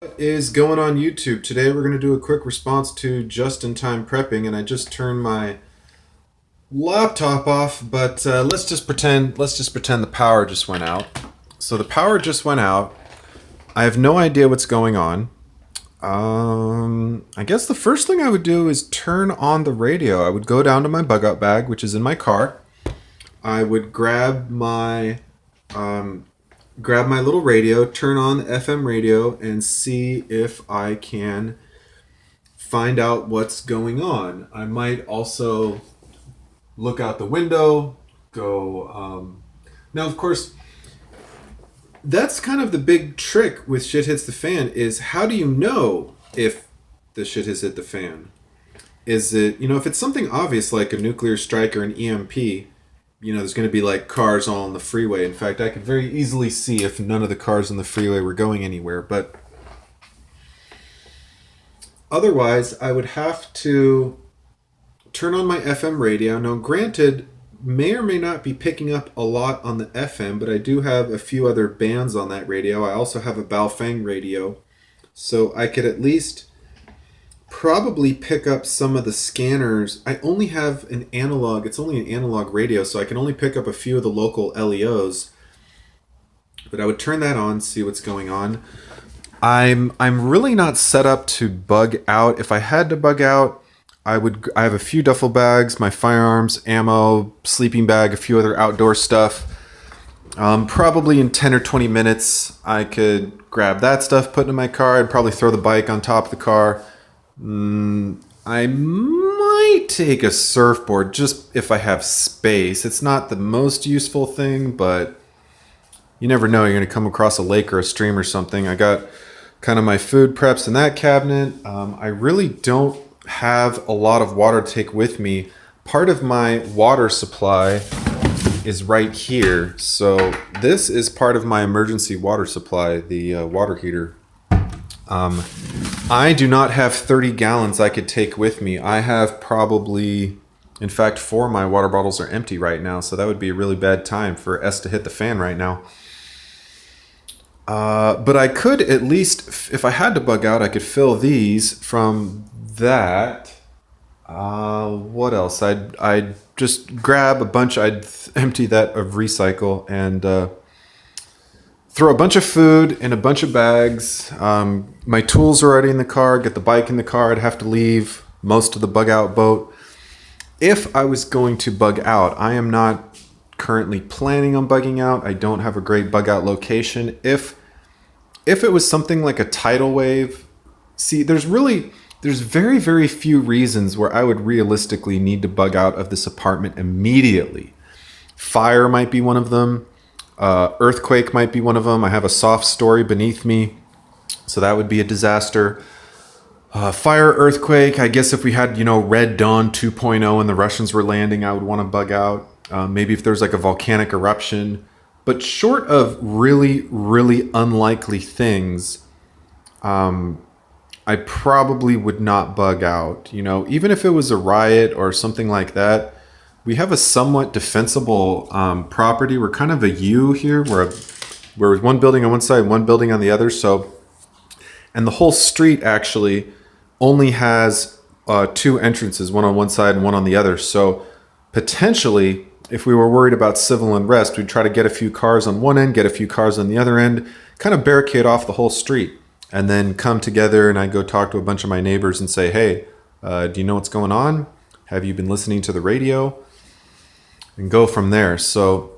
What is going on YouTube? Today we're going to do a quick response to just-in-time prepping, and I just turned my laptop off, but let's just pretend the power just went out. So the power just went out. I have no idea what's going on. I guess the first thing I would do is turn on the radio. I would go down to my bug out bag, which is in my car. I would grab my little radio, turn on the FM radio, and see if I can find out what's going on. I might also look out the window, go. Now, of course, that's kind of the big trick with shit hits the fan is how do you know if the shit has hit the fan? Is it, if it's something obvious like a nuclear strike or an EMP, there's going to be like cars all on the freeway. In fact, I could very easily see if none of the cars on the freeway were going anywhere. But otherwise, I would have to turn on my FM radio. Now, granted, may or may not be picking up a lot on the FM, but I do have a few other bands on that radio. I also have a Baofeng radio, so I could at least probably pick up some of the scanners. I only have an analog. It's only an analog radio, so I can only pick up a few of the local LEOs. But I would turn that on, see what's going on. I'm really not set up to bug out. If I had to bug out, I have a few duffel bags, my firearms, ammo, sleeping bag, a few other outdoor stuff. Probably in 10 or 20 minutes, I could grab that stuff, put it in my car. I'd probably throw the bike on top of the car. I might take a surfboard just if I have space. It's not the most useful thing, but you never know. You're going to come across a lake or a stream or something. I got kind of my food preps in that cabinet. I really don't have a lot of water to take with me. Part of my water supply is right here. So this is part of my emergency water supply, the water heater. I do not have 30 gallons I could take with me. I have probably, in fact, 4 of my water bottles are empty right now, so that would be a really bad time for S to hit the fan right now. But I could at least, if I had to bug out, I could fill these from that. What else? I'd just grab a bunch, I'd empty that of recycle and throw a bunch of food in a bunch of bags. My tools are already in the car. Get the bike in the car. I'd have to leave most of the bug out boat. If I was going to bug out, I am not currently planning on bugging out. I don't have a great bug out location. If it was something like a tidal wave, see, there's very, very few reasons where I would realistically need to bug out of this apartment immediately. Fire might be one of them. Earthquake might be one of them. I have a soft story beneath me, so that would be a disaster. Fire, earthquake. I guess if we had, Red Dawn 2.0 and the Russians were landing, I would want to bug out. Maybe if there's like a volcanic eruption. But short of really, really unlikely things, I probably would not bug out. Even if it was a riot or something like that, we have a somewhat defensible property. We're kind of a U here. We're one building on one side, one building on the other. So, and the whole street actually only has 2 entrances, one on one side and one on the other. So potentially, if we were worried about civil unrest, we'd try to get a few cars on one end, get a few cars on the other end, kind of barricade off the whole street, and then come together. And I'd go talk to a bunch of my neighbors and say, hey, do you know what's going on? Have you been listening to the radio? And go from there. So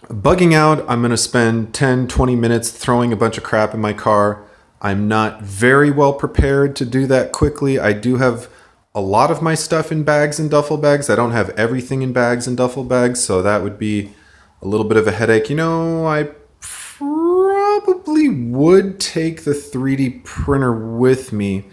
bugging out, I'm going to spend 10, 20 minutes throwing a bunch of crap in my car. I'm not very well prepared to do that quickly. I do have a lot of my stuff in bags and duffel bags. I don't have everything in bags and duffel bags, so that would be a little bit of a headache. I probably would take the 3D printer with me,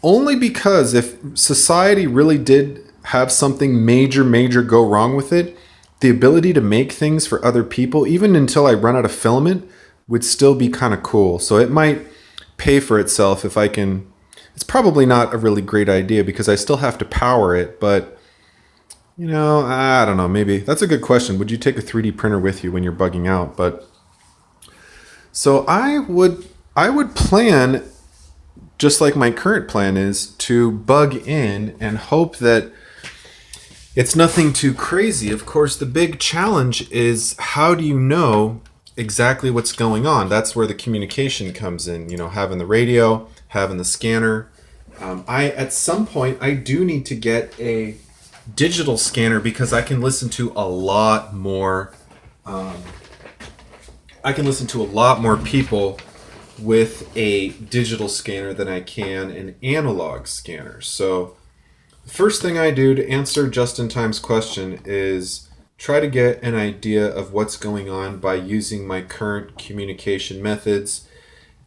only because if society really did have something major go wrong with it, the ability to make things for other people, even until I run out of filament, would still be kind of cool. So it might pay for itself if I can. It's probably not a really great idea because I still have to power it, but I don't know, maybe. That's a good question. Would you take a 3D printer with you when you're bugging out? But so I would I would plan, just like my current plan is, to bug in and hope that it's nothing too crazy. Of course, the big challenge is, how do you know exactly what's going on? That's where the communication comes in, having the radio, having the scanner. At some point, I do need to get a digital scanner because I can listen to a lot more. I can listen to a lot more people with a digital scanner than I can an analog scanner. So the first thing I do to answer Justin Time's question is try to get an idea of what's going on by using my current communication methods.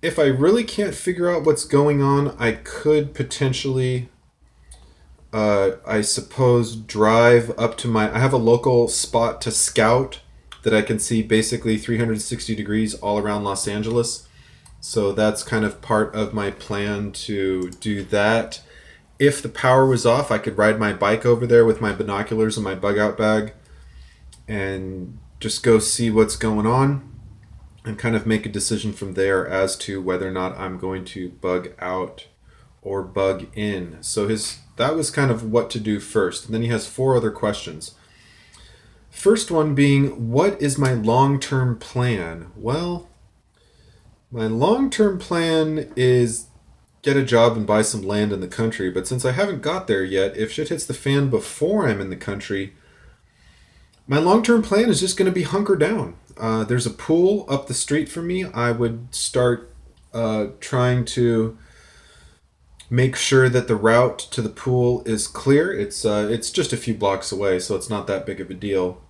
If I really can't figure out what's going on, I could potentially, I suppose, drive up to I have a local spot to scout that I can see basically 360 degrees all around Los Angeles. So that's kind of part of my plan to do that. If the power was off, I could ride my bike over there with my binoculars and my bug out bag and just go see what's going on and kind of make a decision from there as to whether or not I'm going to bug out or bug in. So that was kind of what to do first. And then he has 4 other questions. First one being, what is my long-term plan? Well, my long-term plan is get a job and buy some land in the country. But since I haven't got there yet, if shit hits the fan before I'm in the country, my long-term plan is just going to be hunker down. There's a pool up the street from me. I would start trying to make sure that the route to the pool is clear. It's just a few blocks away, so it's not that big of a deal.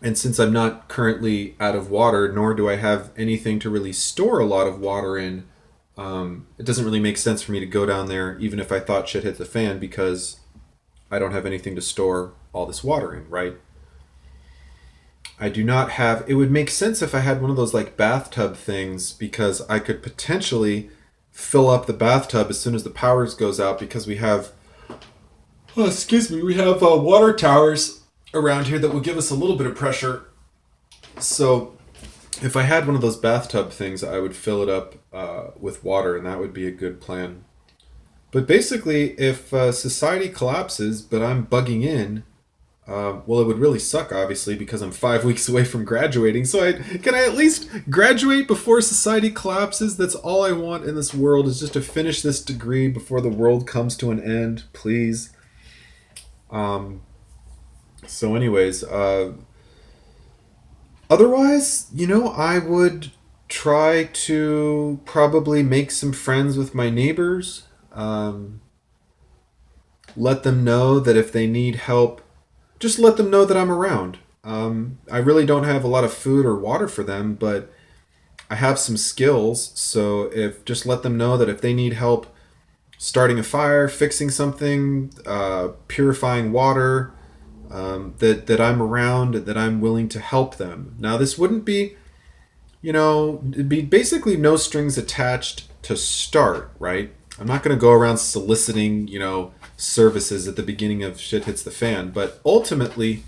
And since I'm not currently out of water, nor do I have anything to really store a lot of water in, it doesn't really make sense for me to go down there, even if I thought shit hit the fan, because I don't have anything to store all this water in, right? I do not have... It would make sense if I had one of those like bathtub things, because I could potentially fill up the bathtub as soon as the power goes out, because we have... Oh, excuse me, we have water towers around here that will give us a little bit of pressure. So if I had one of those bathtub things, I would fill it up with water, and that would be a good plan. But basically, if society collapses, but I'm bugging in, well, it would really suck, obviously, because I'm 5 weeks away from graduating. So can I at least graduate before society collapses? That's all I want in this world, is just to finish this degree before the world comes to an end, please. So anyways, otherwise, I would try to probably make some friends with my neighbors. Let them know that if they need help, just let them know that I'm around. I really don't have a lot of food or water for them, but I have some skills. So just let them know that if they need help starting a fire, fixing something, purifying water, that I'm around, that I'm willing to help them. Now, this wouldn't be, it'd be basically no strings attached to start, right? I'm not going to go around soliciting, services at the beginning of shit hits the fan. But ultimately,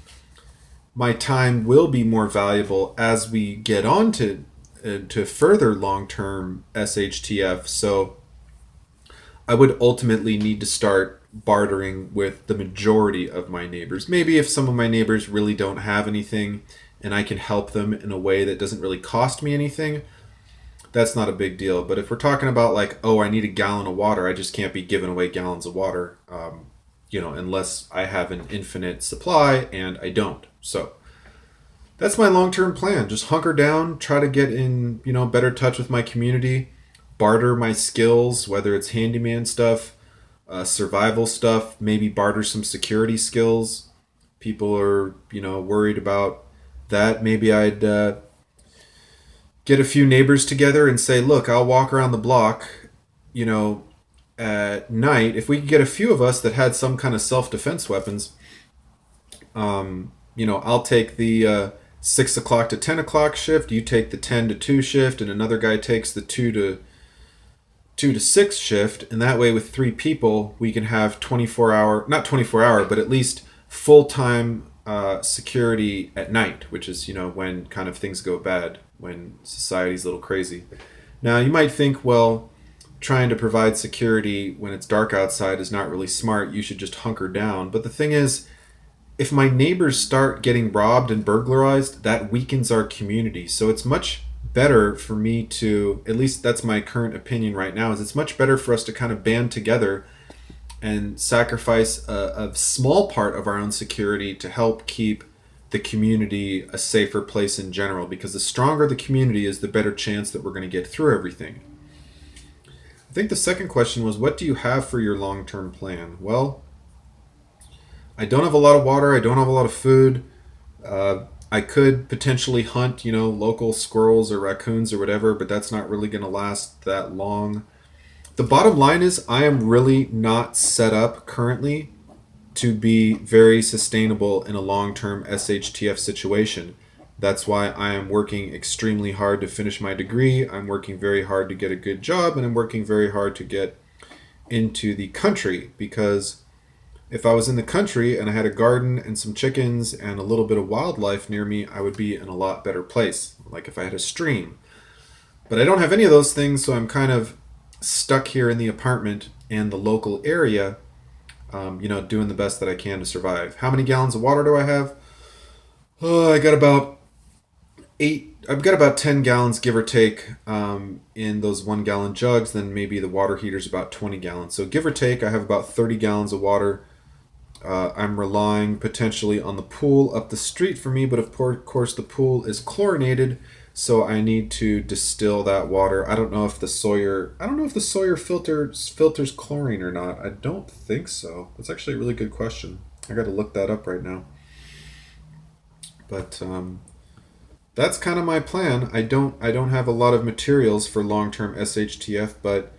my time will be more valuable as we get on to further long-term SHTF. So I would ultimately need to start bartering with the majority of my neighbors. Maybe if some of my neighbors really don't have anything and I can help them in a way that doesn't really cost me anything, that's not a big deal. But if we're talking about like, oh, I need a gallon of water, I just can't be giving away gallons of water, unless I have an infinite supply, and I don't. So that's my long-term plan. Just hunker down, try to get in, better touch with my community, barter my skills, whether it's handyman stuff, survival stuff, maybe barter some security skills. People are, worried about that. Maybe I'd get a few neighbors together and say, look, I'll walk around the block, at night. If we could get a few of us that had some kind of self-defense weapons, I'll take the 6 o'clock to 10 o'clock shift, you take the 10 to 2 shift, and another guy takes the 2 to 6 shift, and that way with 3 people we can have not 24 hour, but at least full-time security at night, which is when kind of things go bad, when society's a little crazy. Now, you might think, well, trying to provide security when it's dark outside is not really smart. You should just hunker down. But the thing is, if my neighbors start getting robbed and burglarized, that weakens our community. So it's much better for me to, at least that's my current opinion right now, is it's much better for us to kind of band together and sacrifice a small part of our own security to help keep the community a safer place in general. Because the stronger the community is, the better chance that we're going to get through everything. I think the second question was, what do you have for your long-term plan? Well, I don't have a lot of water. I don't have a lot of food. I could potentially hunt, local squirrels or raccoons or whatever, but that's not really going to last that long. The bottom line is I am really not set up currently to be very sustainable in a long-term SHTF situation. That's why I am working extremely hard to finish my degree. I'm working very hard to get a good job, and I'm working very hard to get into the country, because if I was in the country and I had a garden and some chickens and a little bit of wildlife near me, I would be in a lot better place, like if I had a stream. But I don't have any of those things, so I'm kind of stuck here in the apartment and the local area, doing the best that I can to survive. How many gallons of water do I have? I got about 8. I've got about 10 gallons, give or take, in those 1-gallon jugs. Then maybe the water heater's about 20 gallons. So give or take, I have about 30 gallons of water. I'm relying potentially on the pool up the street for me, but of course the pool is chlorinated, so I need to distill that water. I don't know if the Sawyer filters chlorine or not. I don't think so. That's actually a really good question. I got to look that up right now. But that's kind of my plan. I don't have a lot of materials for long-term SHTF, but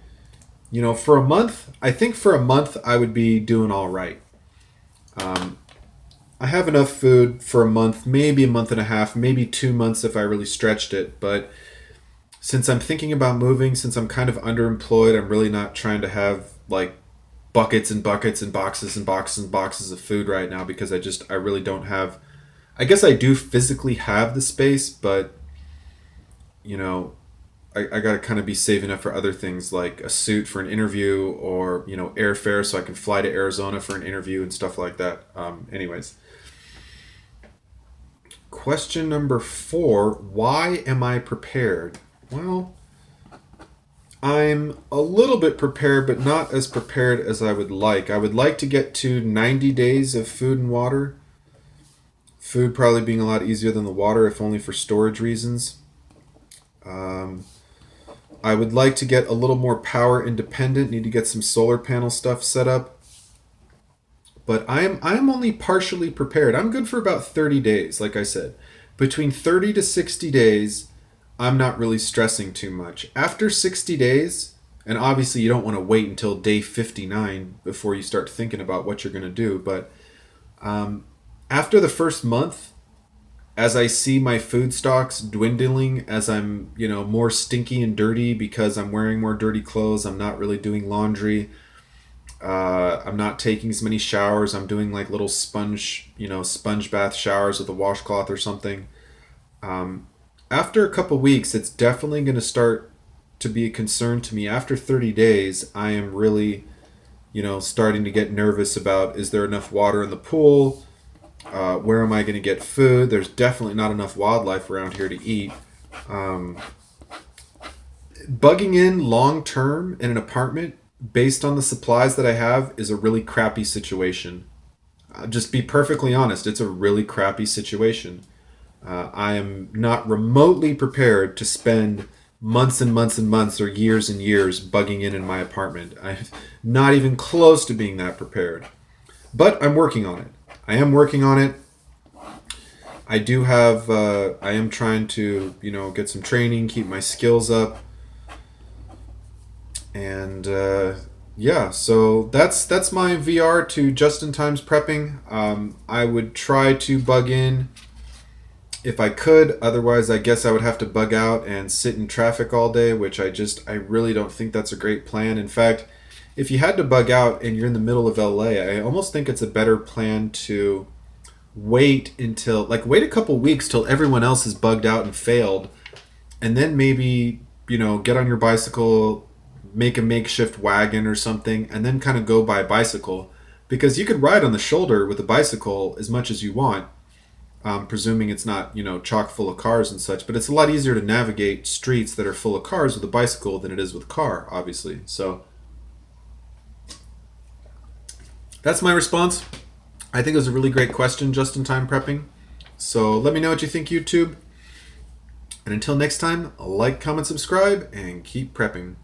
for a month, I think for a month I would be doing all right. I have enough food for a month, maybe a month and a half, maybe 2 months if I really stretched it. But since I'm thinking about moving, since I'm kind of underemployed, I'm really not trying to have like buckets and buckets and boxes and boxes and boxes of food right now, because I really don't have. I guess I do physically have the space, but I got to kind of be saving up for other things, like a suit for an interview, or airfare so I can fly to Arizona for an interview and stuff like that. Anyways, question number 4: why am I prepared? Well, I'm a little bit prepared, but not as prepared as I would like. I would like to get to 90 days of food and water. Food probably being a lot easier than the water, if only for storage reasons. I would like to get a little more power independent. Need to get some solar panel stuff set up. But I'm only partially prepared. I'm good for about 30 days, like I said. Between 30 to 60 days, I'm not really stressing too much. After 60 days, and obviously you don't want to wait until day 59 before you start thinking about what you're going to do, but after the first month, as I see my food stocks dwindling, as I'm, more stinky and dirty because I'm wearing more dirty clothes, I'm not really doing laundry, I'm not taking as many showers, I'm doing like little sponge bath showers with a washcloth or something. After a couple weeks, it's definitely going to start to be a concern to me. After 30 days, I am really, starting to get nervous about, is there enough water in the pool? Where am I going to get food? There's definitely not enough wildlife around here to eat. Bugging in long term in an apartment based on the supplies that I have is a really crappy situation. Just be perfectly honest, it's a really crappy situation. I am not remotely prepared to spend months and months and months or years and years bugging in my apartment. I'm not even close to being that prepared. But I'm working on it. I am working on it. I do have, I am trying to, get some training, keep my skills up. And so that's my VR to just-in-times prepping. I would try to bug in if I could. Otherwise, I guess I would have to bug out and sit in traffic all day, which I really don't think that's a great plan. In fact, if you had to bug out and you're in the middle of LA, I almost think it's a better plan to wait a couple weeks till everyone else is bugged out and failed, and then maybe you know, get on your bicycle, make a makeshift wagon or something, and then kind of go by bicycle. Because you could ride on the shoulder with a bicycle as much as you want, presuming it's not, you know, chock full of cars and such. But it's a lot easier to navigate streets that are full of cars with a bicycle than it is with a car, obviously. So that's my response. I think it was a really great question, just-in-time prepping. So let me know what you think, YouTube. And until next time, like, comment, subscribe, and keep prepping.